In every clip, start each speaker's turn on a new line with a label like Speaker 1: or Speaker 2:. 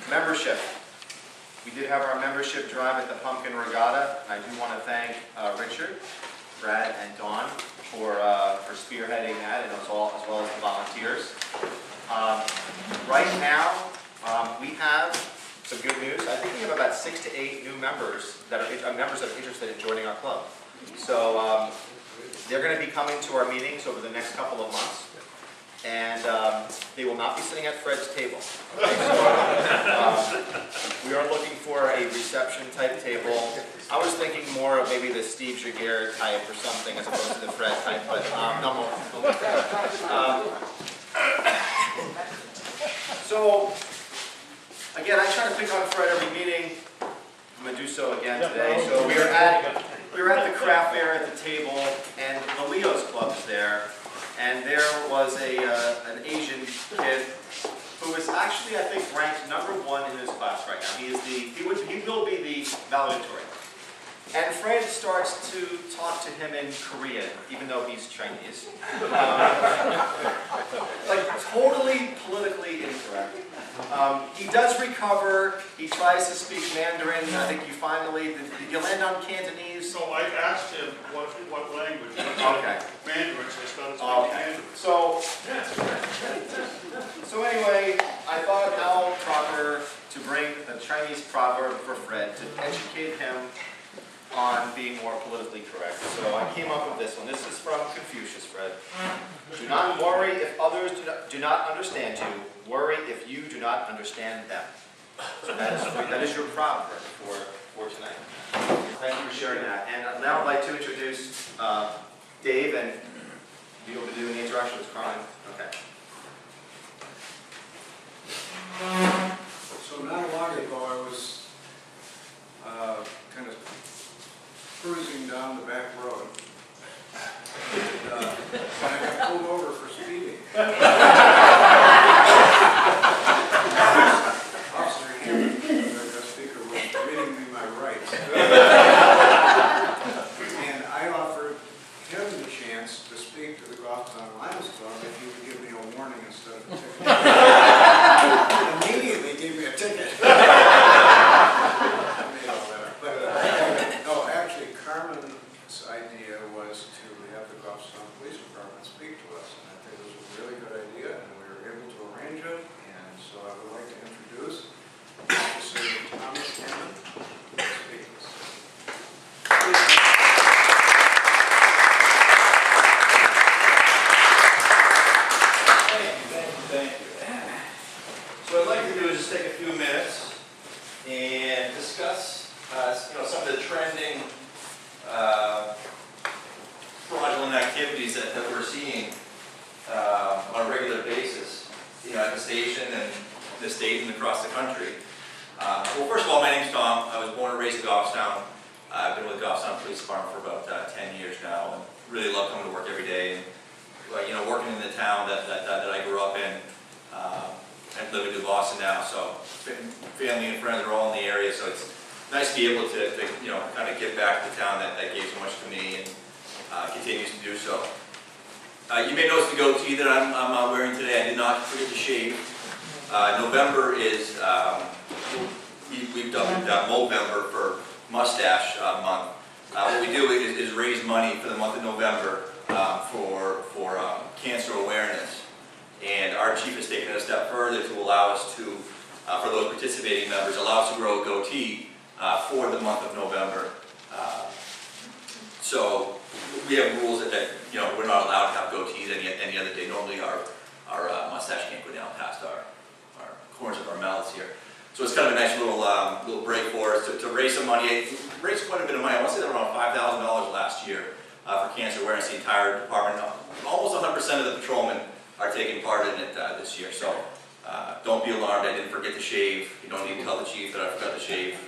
Speaker 1: Membership. We did have our membership drive at the Pumpkin Regatta. I do want to thank Richard, Brad, and Dawn for spearheading that, and as well as the volunteers. Right now, we have some good news. I think we have about 6 to 8 new members that are members that are interested in joining our club. So they're going to be coming to our meetings over the next couple of months. And they will not be sitting at Fred's table. Okay? So, we are looking for a reception type table. I was thinking more of maybe the Steve Jaguar type or something as opposed to the Fred type, but no more. So again, I try to pick on Fred every meeting. I'm going to do so again today. So we were at the craft fair at the table, and the Leo's Club is there. And there was an Asian kid who is actually, I think, ranked #1 in his class right now. He will be the valedictorian. And Fred starts to talk to him in Korean, even though he's Chinese. Like totally politically incorrect. He does recover. He tries to speak Mandarin. I think you finally, did you land on Cantonese?
Speaker 2: So I asked him what language.
Speaker 1: Okay.
Speaker 2: Mandarin, so I started speaking Mandarin.
Speaker 1: So anyway, I thought how proper to bring a Chinese proverb for Fred to educate him on being more politically correct. So I came up with this one. This is from Confucius, Fred. Do not worry if others do not understand you. Worry if you do not understand them. So that is your proverb for tonight. Thank you for sharing that. And now I'd like to introduce Dave, and be able to do the introduction with Carmen. Okay.
Speaker 3: So not long ago, I was kind of cruising down the back road, and I got pulled over for speeding. Officer Hammond, the speaker, was reading me my rights. And I offered him the chance to speak to the Goffstown Lions Club if he would give me a warning instead of a ticket. Immediately gave me a ticket. No, actually, Carmen's idea was to have the Goffstown Police Department speak to us, and I think it was a really good idea, and we were able to arrange it. And so I would like to introduce Officer Thomas Hammond to speak to us.
Speaker 4: Thank you. So what I'd like to do is just take a few minutes and discuss some of the trending fraudulent activities that we're seeing on a regular basis, at the station and the state and across the country. Well, first of all, my name's Tom. I was born and raised in Goffstown. I've been with Goffstown Police Department for about 10 years now, and really love coming to work every day. And working in the town that I grew up in, and live in New Boston now. So family and friends are all in the area, so it's nice to be able to kind of give back to the town that gave so much to me and continues to do so. You may notice the goatee that I'm wearing today. I did not forget to shave. November is, we've done Movember for mustache month. What we do is raise money for the month of November for cancer awareness. And our chief has taken it a step further to allow us to, for those participating members, allow us to grow a goatee for the month of November. So we have rules that we're not allowed to have goatees any other day. Normally our mustache can't go down past our corners of our mouths here. So it's kind of a nice little break for us to raise some money. Raised quite a bit of money. I want to say around $5,000 last year for cancer awareness. The entire department, almost 100% of the patrolmen are taking part in it this year. So don't be alarmed. I didn't forget to shave. You don't need to tell the chief that I forgot to shave.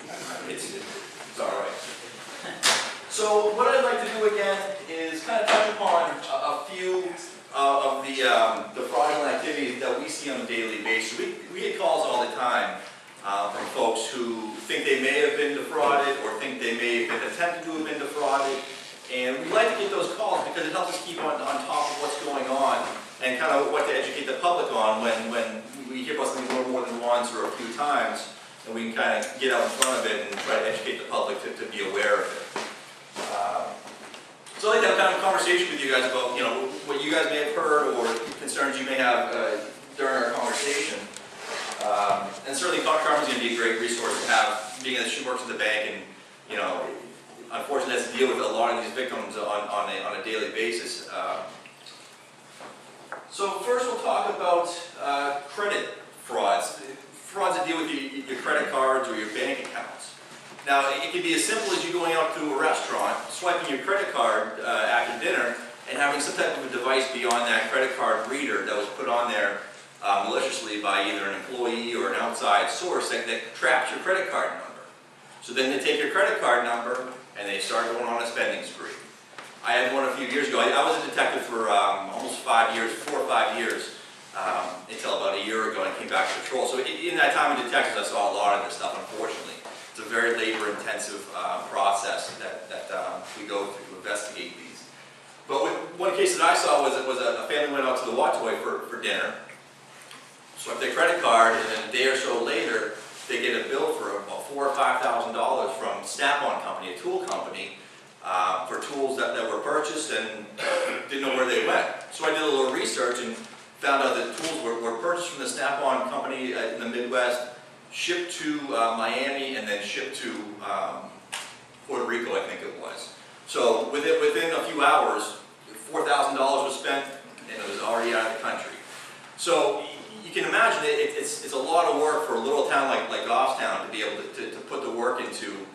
Speaker 4: It's all right. So what I'd like to do again is kind of touch upon a few of the fraudulent activities that we see on a daily basis. We get calls all the time from folks who think they may have been defrauded or think they may have been attempted to have been defrauded. And we like to get those calls because it helps us keep on top of what's going on and kind of what to educate the public on when we hear about something more than once or a few times, and we can kind of get out in front of it and try to educate the public to be aware of it. So I'd like to have kind of a conversation with you guys about, you know, what you guys may have heard or concerns you may have during our conversation. And certainly Carmen's going to be a great resource to have, being that she works at the bank and, you know, unfortunately has to deal with a lot of these victims on a daily basis. So first we'll talk about credit frauds. Frauds that deal with your credit cards or your bank accounts. Now, it can be as simple as you going out to a restaurant, swiping your credit card after dinner, and having some type of a device beyond that credit card reader that was put on there maliciously by either an employee or an outside source that traps your credit card number. So then they take your credit card number and they start going on a spending spree. I had one a few years ago. I was a detective for almost 5 years, 4 or 5 years, until about a year ago, and I came back to patrol. So in that time of detectives, I saw a lot of this stuff, unfortunately. It's a very labor-intensive process that we go through to investigate these. But one case that I saw was a family went out to the Wattoy for dinner, swiped their credit card, and then a day or so later, they get a bill for about $4,000 or $5,000 from Snap-on Company, a tool company, for tools that were purchased and didn't know where they went. So I did a little research and found out that tools were purchased from the Snap-on Company in the Midwest, shipped to Miami, and then shipped to Puerto Rico, I think it was. So within a few hours, $4,000 was spent, and it was already out of the country. So you can imagine it's a lot of work for a little town like Goffstown to be able to put the work into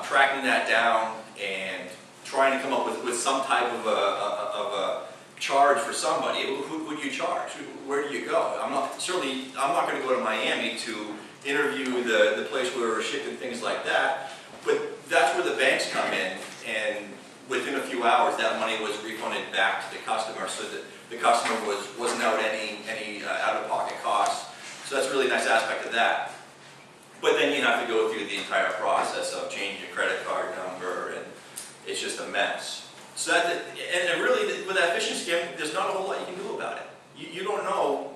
Speaker 4: tracking that down and trying to come up with some type of a charge for somebody. Who would you charge? Where do you go? I'm not going to go to Miami to interview the place where we're shipping things like that. But that's where the banks come in, and within a few hours, that money was refunded back to the customer, so that the customer wasn't out any out-of-pocket costs. So that's a really nice aspect of that. But then you have to go through the entire process of changing your credit card number, and it's just a mess. So and really, with that phishing scam, there's not a whole lot you can do about it. You don't know,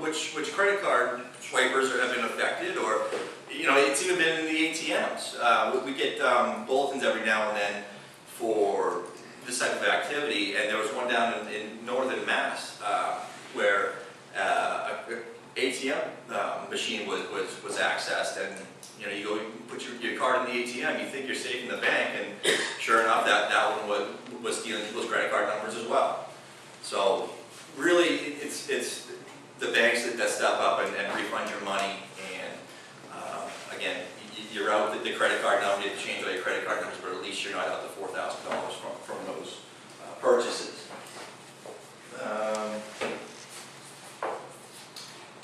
Speaker 4: which credit card swipers have been affected, or, it's even been in the ATMs. We get bulletins every now and then for this type of activity, and there was one down in northern Mass where an ATM machine was accessed, and you go put your card in the ATM, you think you're safe in the bank, and sure enough, that one was stealing people's credit card numbers as well. So really, it's the banks that step up and refund your money, and again, you're out the credit card number, you have to change all your credit card numbers, but at least you're not out the $4,000 from those purchases.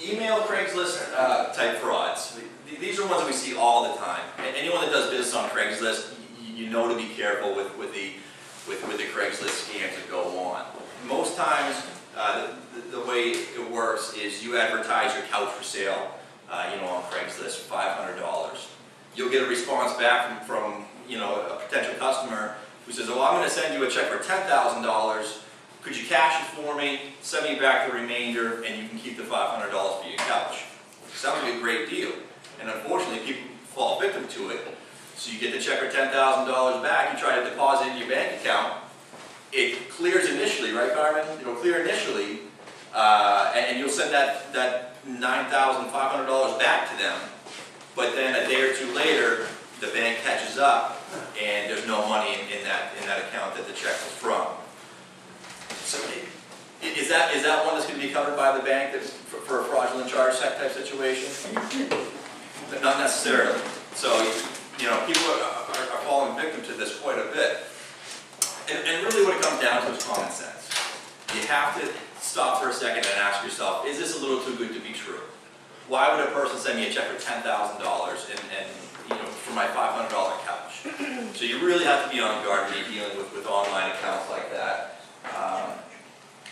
Speaker 4: Email Craigslist type frauds. These are ones that we see all the time. And anyone that does business on Craigslist, you know to be careful with the Craigslist scams that go on. Most times, the way it works is you advertise your couch for sale, on Craigslist, $500. You'll get a response back from a potential customer who says, "Oh, I'm going to send you a check for $10,000. Could you cash it for me, send me back the remainder, and you can keep the $500 for your couch?" Sounds like a great deal. And unfortunately, people fall victim to it. So you get the check for $10,000 back, you try to deposit it in your bank account. It clears initially, right, Carmen? It'll clear initially, and you'll send that $9,500 back to them. But then a day or two later, the bank catches up, and there's no money in that account that the check was from. So is that one that's going to be covered by the bank for a fraudulent charge type situation? Not necessarily. So people are falling victim to this quite a bit. And really what it comes down to is common sense. You have to stop for a second and ask yourself, is this a little too good to be true? Why would a person send me a check for $10,000 and for my $500 couch? So you really have to be on guard when you're dealing with online accounts like that.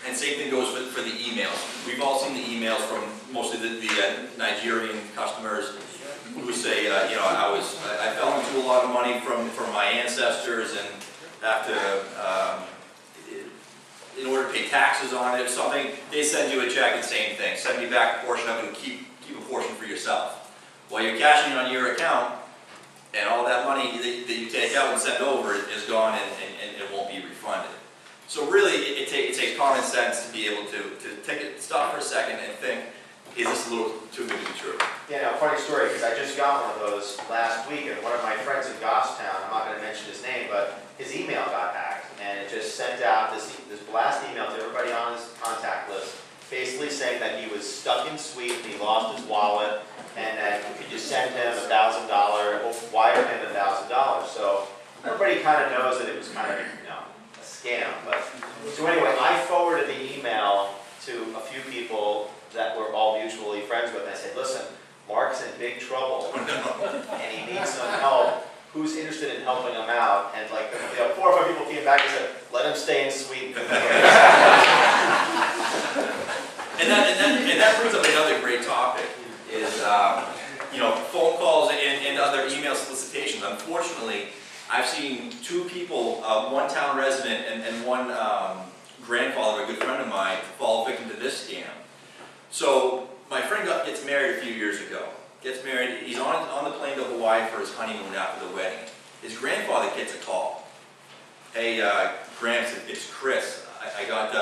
Speaker 4: And same thing goes for the emails. We've all seen the emails from mostly the Nigerian customers who say, I fell into a lot of money from my ancestors, and have to, in order to pay taxes on it or something, they send you a check and same thing, send me back a portion of it and keep a portion for yourself. While you're cashing it on your account, and all that money that you take out and send over is gone and it won't be refunded. So really, it takes common sense to be able to stop for a second and think, is this a little too good to be true?
Speaker 1: Yeah, now, funny story, because I just got one of those last week, and one of my friends in Goffstown, I'm not going to mention his name, but his email got hacked, and it just sent out this blast email to everybody on his contact list, basically saying that he was stuck in Sweden, he lost his wallet, and that you could just send him $1,000, or wire him $1,000. So everybody kind of knows that it was kind of, a scam. But so anyway, I forwarded the email to a few people that we're all mutually friends with. And I said, listen, Mark's in big trouble, and he needs some help. Who's interested in helping him out? And like, 4 or 5 people came back and said, let him stay in Sweden.
Speaker 4: And that brings up another great topic, is phone calls and other email solicitations. Unfortunately, I've seen 2 people, one town resident and one grandfather, a good friend of mine, fall victim to this scam. So my friend gets married a few years ago. Gets married, he's on the plane to Hawaii for his honeymoon after the wedding. His grandfather gets a call. Hey, Gramps, it's Chris. I got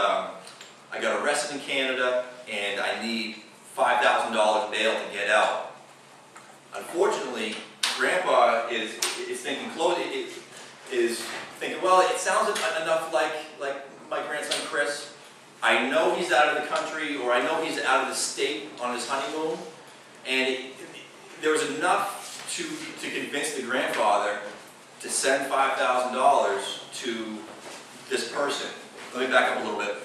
Speaker 4: arrested in Canada and I need $5,000 bail to get out. Unfortunately, Grandpa is thinking well, it sounds enough like my grandson Chris. I know he's out of the country, or I know he's out of the state on his honeymoon, and there was enough to convince the grandfather to send $5,000 to this person. Let me back up a little bit.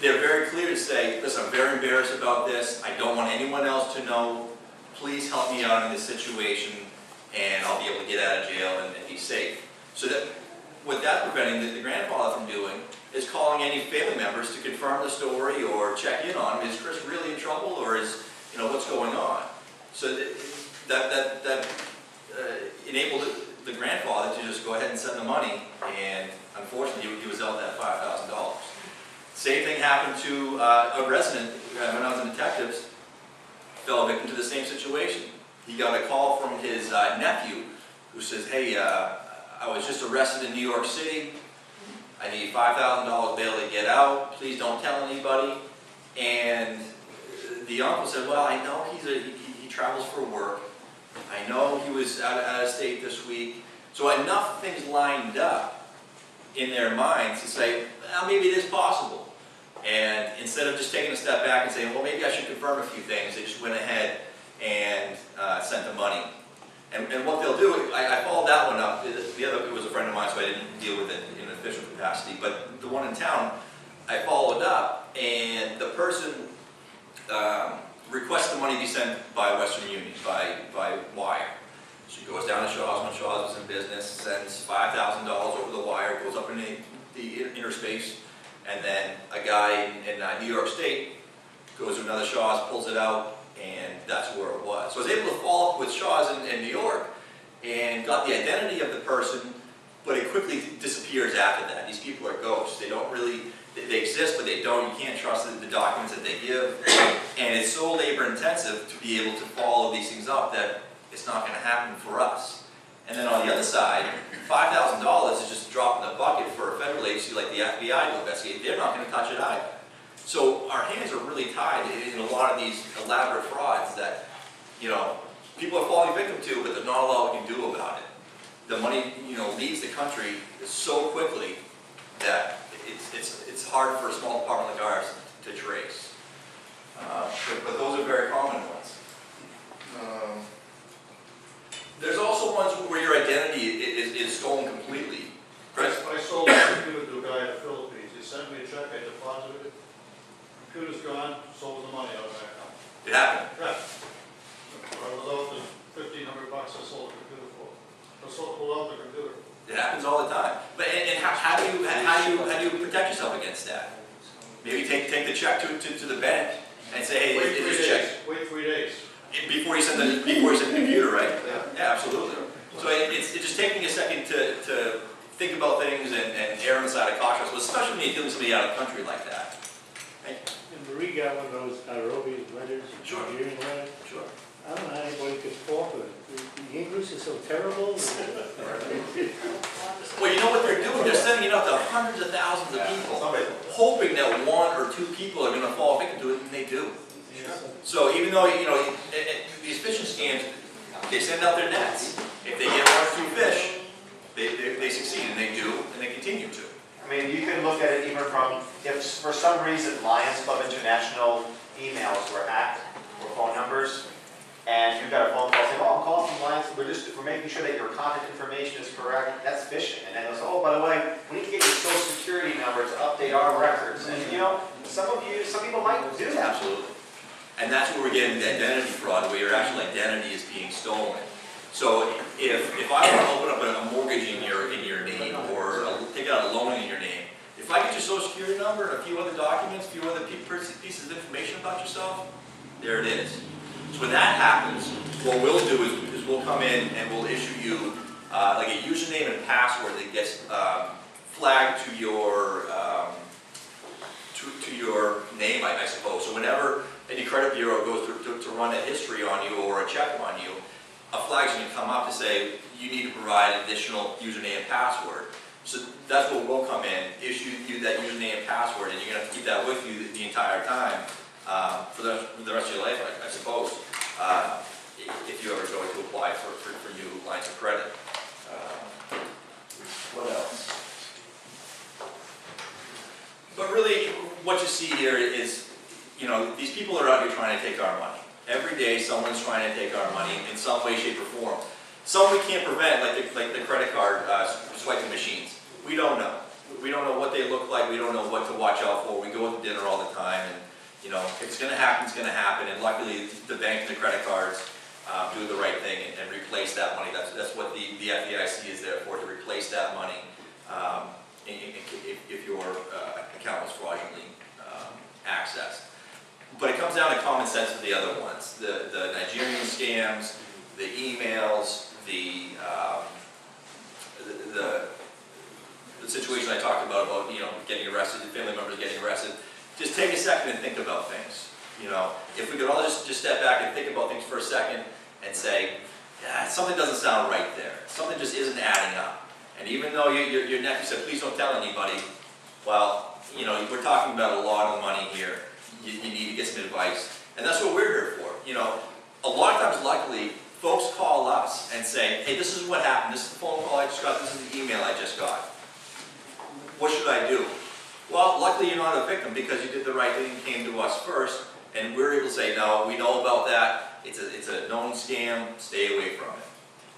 Speaker 4: They're very clear to say, listen, I'm very embarrassed about this. I don't want anyone else to know. Please help me out in this situation, and I'll be able to get out of jail and be safe. So that what that's preventing the grandfather from doing is calling any family members to confirm the story or check in on him. Is Chris really in trouble, or is what's going on? So that enabled the grandfather to just go ahead and send the money, and unfortunately he was out that $5,000. Same thing happened to a resident when I was in detectives. Fell victim to the same situation. He got a call from his nephew who says, hey, I was just arrested in New York City. I need $5,000 bail to get out. Please don't tell anybody. And the uncle said, well, I know he travels for work. I know he was out of state this week. So enough things lined up in their minds to say, well, maybe it is possible. And instead of just taking a step back and saying, well, maybe I should confirm a few things, they just went ahead and sent the money. And what they'll do, I followed that one up. The other was a friend of mine, so I didn't deal with it in an official capacity. But the one in town, I followed up, and the person requests the money be sent by Western Union, by wire. She goes down to Shaw's when Shaw's was in business, sends $5,000 over the wire, goes up in the interspace, and then a guy in New York State goes to another Shaw's, pulls it out, and that's where it was. So I was able to follow up with Shaw's in New York and got the identity of the person, but it quickly disappears after that. These people are ghosts. They don't really, they exist, but they don't. You can't trust the documents that they give. And it's so labor intensive to be able to follow these things up that it's not going to happen for us. And then on the other side, $5,000 is just a drop in the bucket for a federal agency like the FBI to investigate. They're not going to touch it either. So our hands are really tied in a lot of these elaborate frauds that, people are falling victim to, but there's not a lot we can do about it. The money, leaves the country so quickly that it's hard for a small department like ours to trace. But those are very common ones. There's also ones where your identity is stolen completely. Chris?
Speaker 2: I sold a computer to a guy in the Philippines. He sent me a check, I deposited it. Computer's gone, sold the money out of my account.
Speaker 4: It happened.
Speaker 2: Yeah. I was out to $1,500 I sold the computer for. I pulled out the computer.
Speaker 4: It happens all the time. But and how do you protect yourself against that? Maybe take the check to the bank and say, hey,
Speaker 2: Wait 3
Speaker 4: this
Speaker 2: days.
Speaker 4: check.
Speaker 2: Wait 3 days.
Speaker 4: Before you send the computer, right?
Speaker 2: Yeah.
Speaker 4: Yeah, absolutely. So it's just taking a second to think about things and err on the side of caution, especially when you're dealing with somebody out of the country like that.
Speaker 5: And Marie got one of those Nairobi letters,
Speaker 4: Sure.
Speaker 5: Nigerian letter.
Speaker 4: Sure.
Speaker 5: I don't know how anybody could fall for it. The English is so terrible.
Speaker 4: Well, you know what they're doing? They're sending it out to hundreds of thousands of people, hoping that one or two people are going to fall victim to it, and they do. So even though, these fishing scams, they send out their nets. If they get one or two fish, they succeed, and they do, and they continue to.
Speaker 1: I mean, you can look at it even from, if for some reason Lions Club International emails were hacked, or phone numbers, and you got a phone call saying, oh, I'm calling from Lions, we're making sure that your contact information is correct, that's phishing. And then they'll say, oh, by the way, we need to get your social security number to update our records. And some people might do that.
Speaker 4: Absolutely. And that's where we're getting the identity fraud, where your actual identity is being stolen. So if I want to open up a mortgage in your name, or take out a loan in your name, if I get your social security number and a few other documents, a few other pieces of information about yourself, there it is. So when that happens, what we'll do is we'll come in and we'll issue you like a username and password that gets flagged to your name, I suppose. So whenever any credit bureau goes to run a history on you or a check on you, a flag's going to come up to say you need to provide additional username and password. So that's where we'll come in, issue you that username and password, and you're going to have to keep that with you the entire time for the rest of your life, I suppose, if you ever go to apply for new lines of credit. What else? But really, what you see here is, these people are out here trying to take our money. Every day, someone's trying to take our money in some way, shape, or form. Some we can't prevent, like the credit card swiping machines. We don't know. We don't know what they look like. We don't know what to watch out for. We go to dinner all the time, and if it's going to happen, it's going to happen. And luckily, the bank and the credit cards do the right thing and replace that money. That's what the FDIC is there for, to replace that money if your account was fraudulently accessed. But it comes down to common sense for the other ones. The Nigerian scams, the emails, the situation I talked about getting arrested, family members getting arrested. Just take a second and think about things. If we could all just step back and think about things for a second and say, yeah, something doesn't sound right there. Something just isn't adding up. And even though your nephew said, please don't tell anybody, well, we're talking about a lot of money here. You need to get some advice. And that's what we're here for. A lot of times, luckily, folks call us and say, hey, this is what happened. This is the phone call I just got. This is the email I just got. What should I do? Well, luckily, you're not a victim because you did the right thing and came to us first. And we're able to say, no, we know about that. It's a known scam. Stay away from it.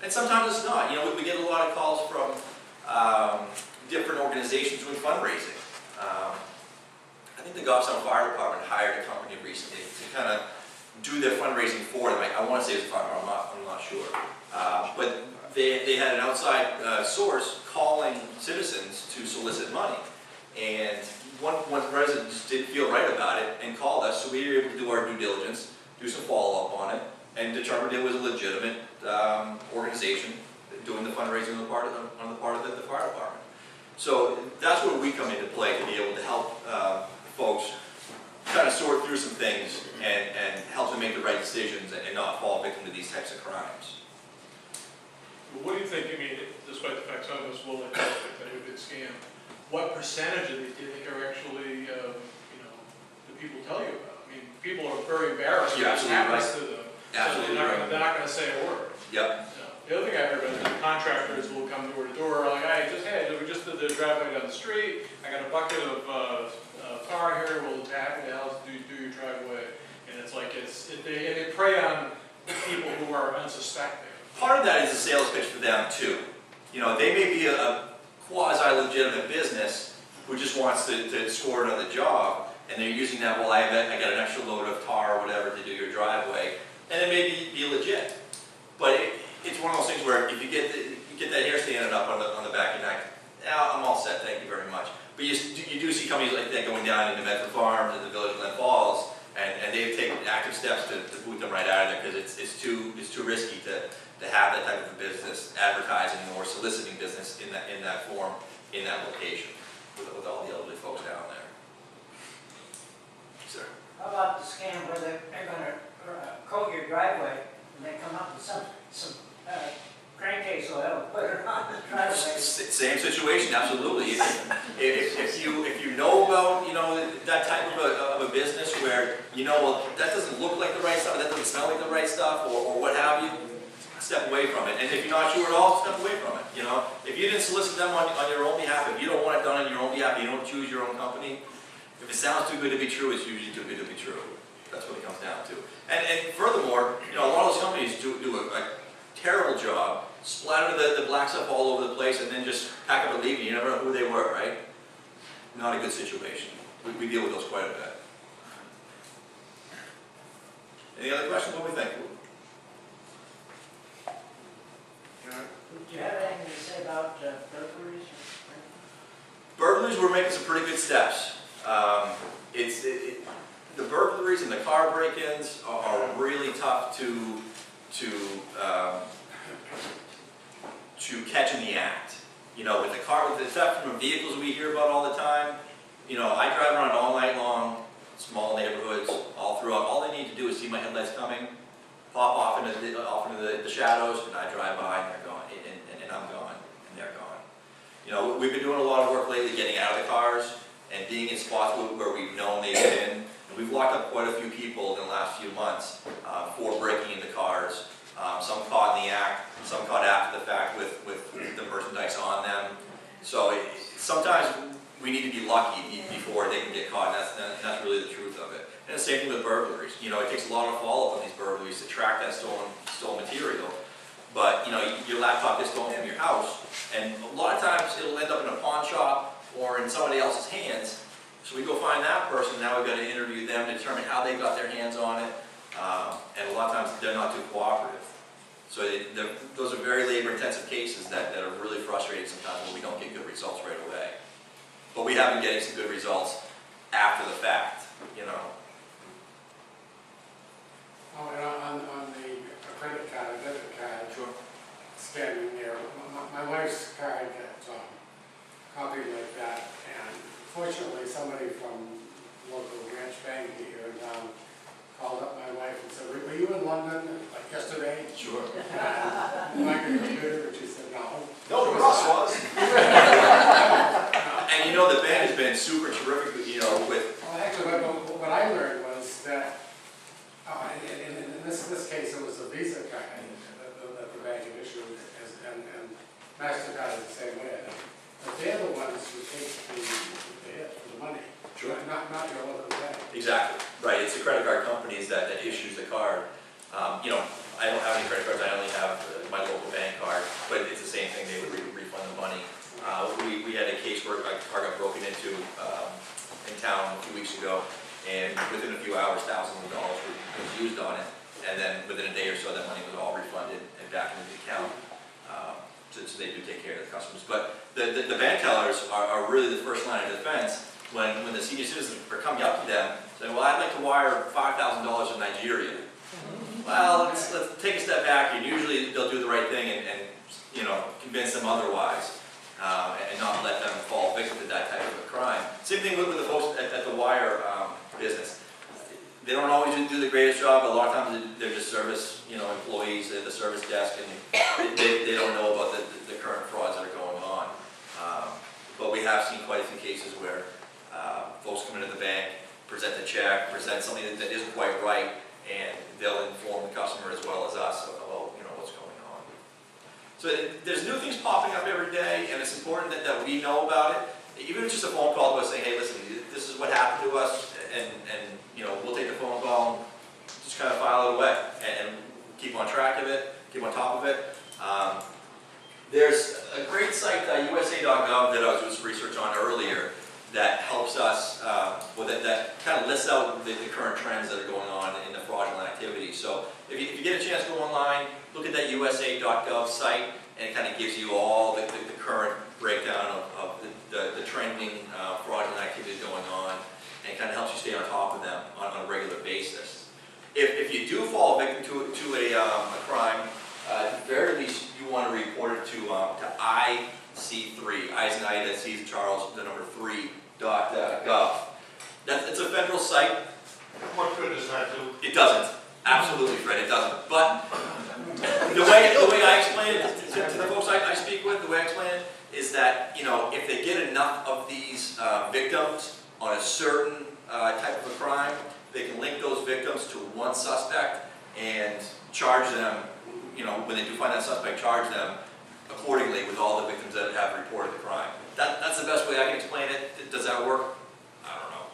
Speaker 4: And sometimes it's not. We get a lot of calls from different organizations doing fundraising. I think the Goffstown Fire Department hired a company recently to kind of do their fundraising for them. I want to say it was a fire, I'm not sure. But they had an outside source calling citizens to solicit money. And one resident just didn't feel right about it and called us, so we were able to do our due diligence, do some follow-up on it, and determined it was a legitimate organization doing the fundraising on the part of the fire department. So that's where we come into play, to be able to help folks kind of sort through some things and help them make the right decisions and not fall victim to these types of crimes.
Speaker 6: Well, what do you think, despite the fact some of us will admit that they're a big scam, what percentage of these do you think are actually, do people tell you about? People are very embarrassed when this happens to them.
Speaker 4: Absolutely
Speaker 6: so
Speaker 4: right.
Speaker 6: They're not going to say a word.
Speaker 4: Yep.
Speaker 6: The other thing I heard about is the contractors will come door to door, like, hey, we just did the driveway down the street, I got a bucket of tar here, we'll happy to help do your driveway. And it's like, they prey on people who are unsuspecting.
Speaker 4: Part of that is a sales pitch for them too. They may be a quasi-legitimate business who just wants to score another job, and they're using that, well, I got an extra load of tar or whatever to do your driveway, and it may be legit. But it's one of those things where if you get that hair standing up on the back of your neck, I'm all set, thank you very much. But you do see companies like that going down into Medford Farms and the Village of Glen Falls, And they've taken active steps to boot them right out of there, because it's too risky to have that type of a business advertising or soliciting business in that form, in that location, with all the elderly folks down there. Sir?
Speaker 7: How about the scam where they're gonna coat your driveway and they come up with some crankcase oil, put it on the driveway?
Speaker 4: Same situation, absolutely. If you know about, that type of a business where, well, that doesn't look like the right stuff, that doesn't smell like the right stuff, or what have you, step away from it. And if you're not sure at all, step away from it, If you didn't solicit them on your own behalf, if you don't want it done on your own behalf, you don't choose your own company, if it sounds too good to be true, it's usually too good to be true. That's what it comes down to. And furthermore, a lot of those companies do a terrible job, splatter the black stuff all over the place, and then just pack up and leave, and you never know who they were, right? Not a good situation. We deal with those quite a bit. Any other questions? What do we think?
Speaker 7: Do you have anything to say about burglaries?
Speaker 4: Burglaries, we're making some pretty good steps. The burglaries and the car break-ins are really tough to catch in the act. With the theft from vehicles we hear about all the time, I drive around all night long, small neighborhoods, all throughout. All they need to do is see my headlights coming, pop off into the shadows, and I drive by and they're gone, and I'm gone, and they're gone. We've been doing a lot of work lately getting out of the cars and being in spots where we've known they've been. And we've locked up quite a few people in the last few months for breaking into cars. Some caught in the act, some caught after the fact with the merchandise on them. So sometimes we need to be lucky before they can get caught, and that's really the truth of it. And the same thing with burglaries. It takes a lot of follow-up on these burglaries to track that stolen material. But your laptop gets stolen from your house, and a lot of times it'll end up in a pawn shop or in somebody else's hands. So we go find that person. Now we've got to interview them to determine how they got their hands on it. And a lot of times they're not too cooperative. So those are very labor-intensive cases that are really frustrating sometimes when we don't get good results right away. But we have been getting some good results after the fact,
Speaker 5: Oh, and on the credit card, debit card, scanning there, my wife's card got copied like that, and fortunately somebody from local branch bank here in town called up my wife and said, were you in London like yesterday?
Speaker 4: Sure.
Speaker 5: My computer, and she said, no.
Speaker 1: No, Russ was.
Speaker 4: And the bank has been super terrific, with...
Speaker 5: Well, actually, what I learned was that, in this case, it was a Visa card that the bank had issued, and MasterCard is the same way. But they're the ones who take the hit for the money,
Speaker 4: Sure.
Speaker 5: not your local bank.
Speaker 4: Exactly, right. It's the credit card companies that issues the card. I don't have any credit cards. I only have my local bank card, but it's the same thing. They would refund the money. We had a case where a car got broken into in town a few weeks ago, and within a few hours, thousands of dollars was used on it, and then within a day or so, that money was all refunded and back into the account. So they do take care of the customers. But the bank tellers are really the first line of defense when the senior citizens are coming up to them saying, well, I'd like to wire $5,000 to Nigeria. Well, let's take a step back, and usually they'll do the right thing and convince them otherwise, and not let them fall victim to that type of a crime. Same thing with the folks at the wire business. They don't always do the greatest job. A lot of times they're just service employees at the service desk, and they don't know about the current frauds that are going on. But we have seen quite a few cases where folks come into the bank, present a check, present something that isn't quite right, and they'll inform the customer as well as us about what's going on. So there's new things popping up every day, and it's important that we know about it. Even if it's just a phone call to us saying, hey, listen, this is what happened to us, and we'll take the phone call and just kind of file it away and keep on track of it, keep on top of it. There's a great site, USA.gov, that I was doing research on earlier that helps us, that kind of lists out the current trends that are going on in the fraudulent activity. So if you get a chance to go online, look at that USA.gov site, and it kind of gives you all the current breakdown of the trending fraudulent activity going on, and it kind of helps you stay on top of them on a regular basis. basis. If you do fall victim to a crime, at the very least you want to report it to IC3, I as in Ida, C as in Charles, the number 3.gov. It's a federal site.
Speaker 2: What good does that do?
Speaker 4: It doesn't. Absolutely, Fred, it doesn't. But the way I explain it to the folks I speak with, the way I explain it is that, you know, if they get enough of these victims on a certain type of a crime, they can link those victims to one suspect and charge them, you know, when they do find that suspect, charge them accordingly with all the victims that have reported the crime. That's the best way I can explain it. Does that work? I don't know.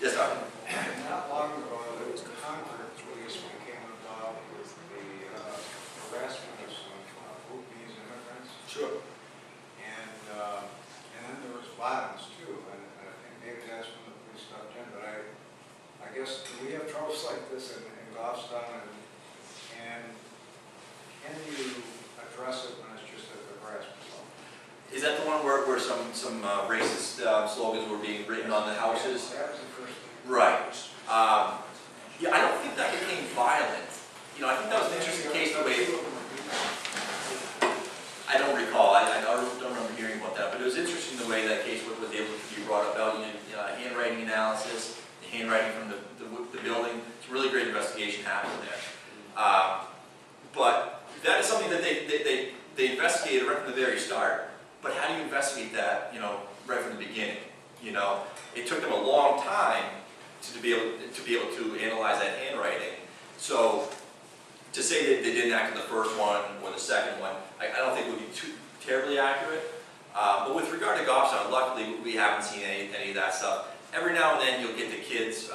Speaker 4: Yes, Doctor.
Speaker 3: Not long ago, there was a conference where this became involved with the harassment of some Vietnamese immigrants.
Speaker 4: Sure.
Speaker 3: And then there was violence too, and I think maybe that's when the police stepped in, but I guess we have troubles like this in Goffstown, and can you address it when it's just at the harassment level?
Speaker 4: Is that the one where some racist slogans were being written on the houses?
Speaker 3: That was the first thing.
Speaker 4: Right. Yeah, I don't think that became violent. You know, I think that was an interesting case the way. I don't recall. I don't remember hearing about that, but it was interesting the way that case was able to be brought about. Handwriting analysis, the handwriting from the building. It's a really great investigation happened there. But that is something that they investigated right from the very start. But how do you investigate that? You know, right from the beginning. You know, it took them a long time to be able to analyze that handwriting. So to say that they didn't act on the first one or the second one, I don't think would be too terribly accurate. But with regard to Goffstown, luckily we haven't seen any of that stuff. Every now and then you'll get the kids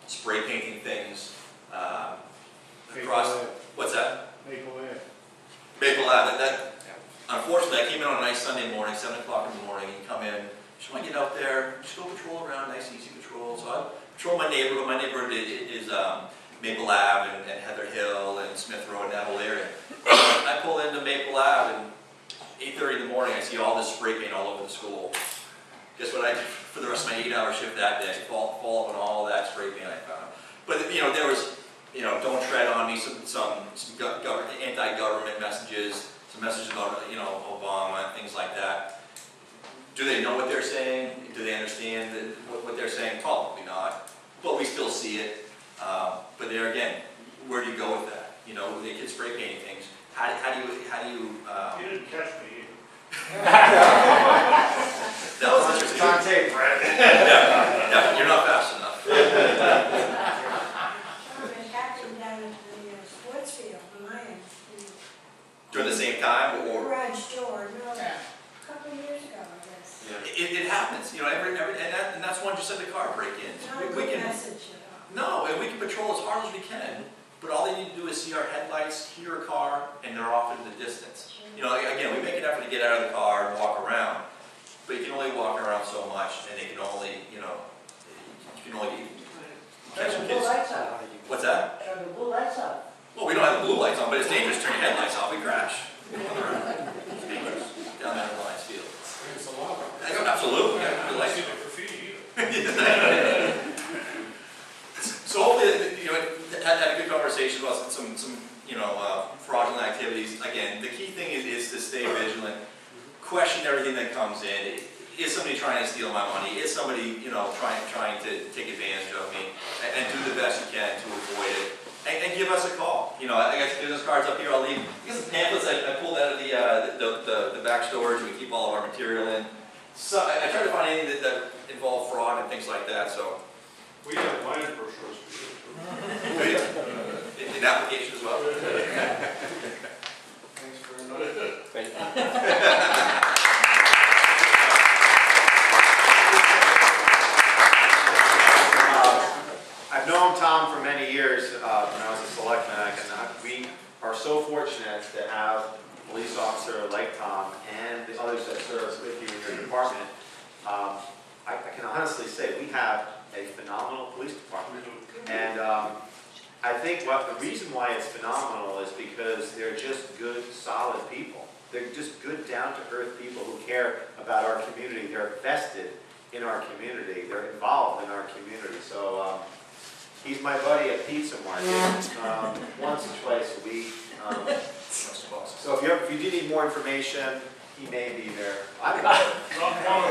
Speaker 4: spray painting things across. What's that?
Speaker 5: Maple Ave.
Speaker 4: Maple Ave. Unfortunately, I came in on a nice Sunday morning, 7 o'clock in the morning, and you come in. Just want to get out there, just go patrol around, nice easy patrol. So I patrol my neighborhood. My neighborhood is Maple Ave and Heather Hill and Smith Road and that whole area. I pull into Maple Ave and 8:30 in the morning, I see all this spray paint all over the school. Guess what I did for the rest of my 8-hour shift that day? Fall up on all that spray paint I found. But you know, there was, you know, don't tread on me, some anti-government messages, some messages about, you know, Obama and things like that. Do they know what they're saying? Do they understand what they're saying? Probably not. But we still see it. But there again, where do you go with that? You know, when the kids spray painting things, how do you?
Speaker 2: You didn't catch me either.
Speaker 4: That was interesting.
Speaker 1: It's on tape, Brad.
Speaker 4: Yeah, you're not fast enough.
Speaker 8: It happened down at the sports field, the Lions.
Speaker 4: During the same time, or
Speaker 8: Garage door, no, a couple of years ago, I guess.
Speaker 4: it happens. You know, and that's one just at the car break-ins.
Speaker 8: Not a
Speaker 4: We
Speaker 8: good
Speaker 4: can.
Speaker 8: message at all.
Speaker 4: No, and we can patrol as hard as we can, but all they need to do is see our headlights, hear a car, and they're off in the distance. You know, again, we make an effort to get out of the car and walk around, but you can only walk around so much, and they can only, you know, you can only catch
Speaker 7: Turn
Speaker 4: some
Speaker 7: the blue
Speaker 4: kids.
Speaker 7: lights out.
Speaker 4: What's that?
Speaker 7: Turn the blue lights out.
Speaker 4: Well, we don't have the blue lights on, but it's dangerous to turn your headlights off, we crash. It's dangerous, down there in the Lions field.
Speaker 5: It's a lot.
Speaker 4: Absolutely,
Speaker 2: I
Speaker 4: yeah,
Speaker 2: haven't
Speaker 4: lights.
Speaker 2: seen the graffiti either.
Speaker 4: So hopefully, you know, had a good conversation about some you know, fraudulent activities. Again, the key thing is to stay vigilant, question everything that comes in. Is somebody trying to steal my money? Is somebody, you know, trying to take advantage of me? And do the best you can to avoid it. And give us a call. You know, I got some business cards up here. I'll leave. I got some pamphlets I pulled out of the back storage. We keep all of our material in. So I try to find anything that involve fraud and things like that. So.
Speaker 2: We have Lions brochures for you.
Speaker 4: In application as well.
Speaker 3: Thanks very much.
Speaker 4: Thank you.
Speaker 1: I've known Tom for many years when I was a selectman, and we are so fortunate to have a police officer like Tom and the others that serve with you in your department. I can honestly say we have a phenomenal police department. And I think the reason why it's phenomenal is because they're just good, solid people. They're just good, down-to-earth people who care about our community. They're vested in our community. They're involved in our community. So he's my buddy at Pizza Market once or twice a week. So if you do need more information, he may be there. I don't know.